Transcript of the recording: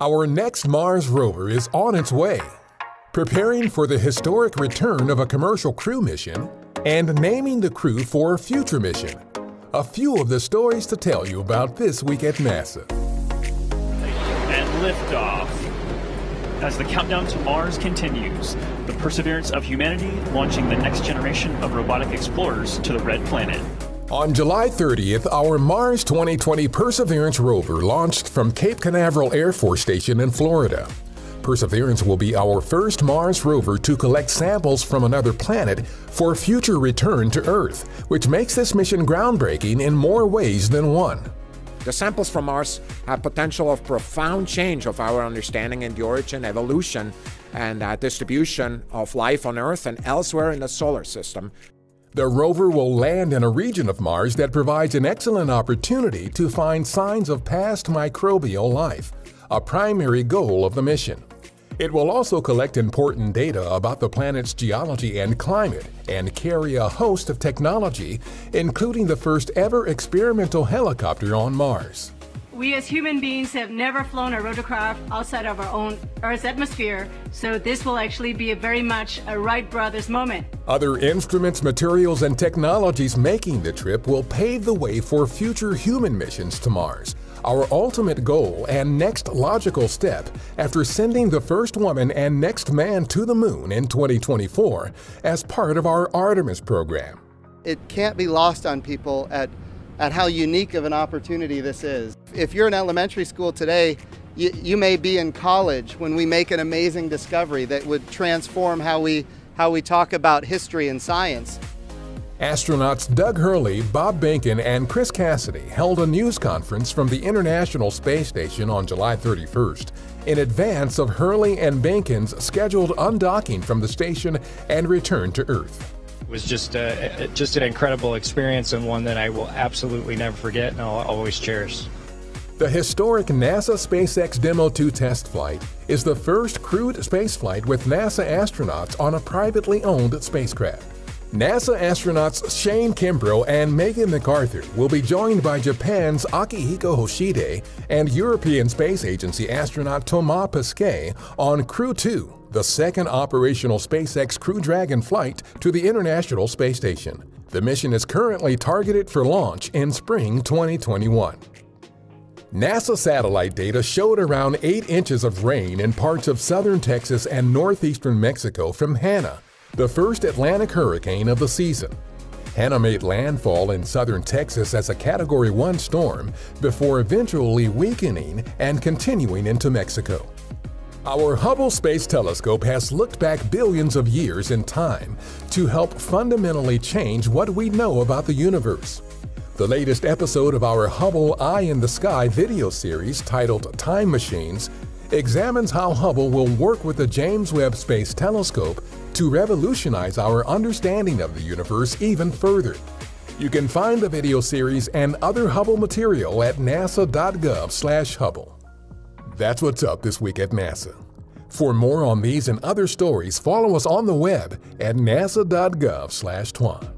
Our next Mars rover is on its way, preparing for the historic return of a commercial crew mission and naming the crew for a future mission. A few of the stories to tell you about this week at NASA. And liftoff. As the countdown to Mars continues, the perseverance of humanity launching the next generation of robotic explorers to the Red Planet. On July 30th, our Mars 2020 Perseverance rover launched from Cape Canaveral Air Force Station in Florida. Perseverance will be our first Mars rover to collect samples from another planet for future return to Earth, which makes this mission groundbreaking in more ways than one. The samples from Mars have potential of profound change of our understanding in the origin, evolution, and distribution of life on Earth and elsewhere in the solar system. The rover will land in a region of Mars that provides an excellent opportunity to find signs of past microbial life, a primary goal of the mission. It will also collect important data about the planet's geology and climate and carry a host of technology, including the first ever experimental helicopter on Mars. We as human beings have never flown a rotorcraft outside of our own Earth's atmosphere, so this will actually be very much a Wright brothers moment. Other instruments, materials, and technologies making the trip will pave the way for future human missions to Mars, our ultimate goal and next logical step after sending the first woman and next man to the moon in 2024 as part of our Artemis program. It can't be lost on people at how unique of an opportunity this is. If you're in elementary school today, you may be in college when we make an amazing discovery that would transform how we talk about history and science. Astronauts Doug Hurley, Bob Behnken, and Chris Cassidy held a news conference from the International Space Station on July 31st in advance of Hurley and Behnken's scheduled undocking from the station and return to Earth. It was just an incredible experience and one that I will absolutely never forget and I'll always cherish. The historic NASA SpaceX Demo 2 test flight is the first crewed spaceflight with NASA astronauts on a privately owned spacecraft. NASA astronauts Shane Kimbrough and Megan MacArthur will be joined by Japan's Akihiko Hoshide and European Space Agency astronaut Thomas Pesquet on Crew 2, the second operational SpaceX Crew Dragon flight to the International Space Station. The mission is currently targeted for launch in spring 2021. NASA satellite data showed around 8 inches of rain in parts of southern Texas and northeastern Mexico from Hanna, the first Atlantic hurricane of the season. Hanna made landfall in southern Texas as a Category 1 storm before eventually weakening and continuing into Mexico. Our Hubble Space Telescope has looked back billions of years in time to help fundamentally change what we know about the universe. The latest episode of our Hubble Eye in the Sky video series, titled Time Machines, examines how Hubble will work with the James Webb Space Telescope to revolutionize our understanding of the universe even further. You can find the video series and other Hubble material at nasa.gov/Hubble. That's what's up this week at NASA. For more on these and other stories, follow us on the web at nasa.gov/Twan.